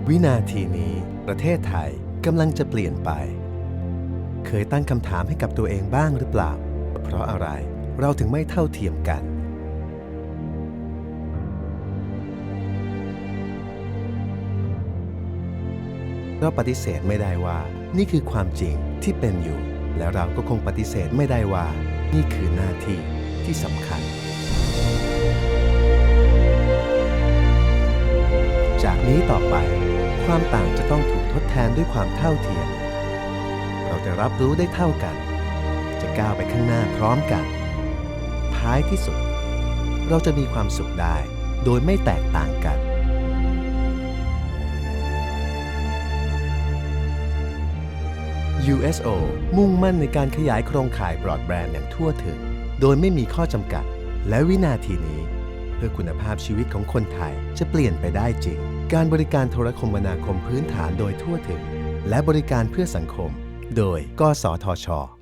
วินาทีนี้ประเทศไทยกำลังจะเปลี่ยนไป เคยตั้งคำถามให้กับตัวเองบ้างหรือเปล่า เพราะอะไรเราถึงไม่เท่าเทียมกันเราปฏิเสธไม่ได้ว่านี่คือความจริงที่เป็นอยู่ และเราก็คงปฏิเสธไม่ได้ว่านี่คือหน้าที่ที่สำคัญ จากนี้ต่อไปความต่างจะต้องถูกทดแทนด้วยความเท่าเทียม เราจะรับรู้ได้เท่ากัน จะก้าวไปข้างหน้าพร้อมกัน ท้ายที่สุดเราจะมีความสุขได้โดยไม่แตกต่างกัน USO มุ่งมั่นในการขยายโครงข่ายบรอดแบนด์อย่างทั่วถึงโดยไม่มีข้อจำกัด และวินาทีนี้เพื่อคุณภาพชีวิตของคนไทยจะเปลี่ยนไปได้จริง การบริการโทรคมนาคมพื้นฐานโดยทั่วถึงและบริการเพื่อสังคมโดยกสทช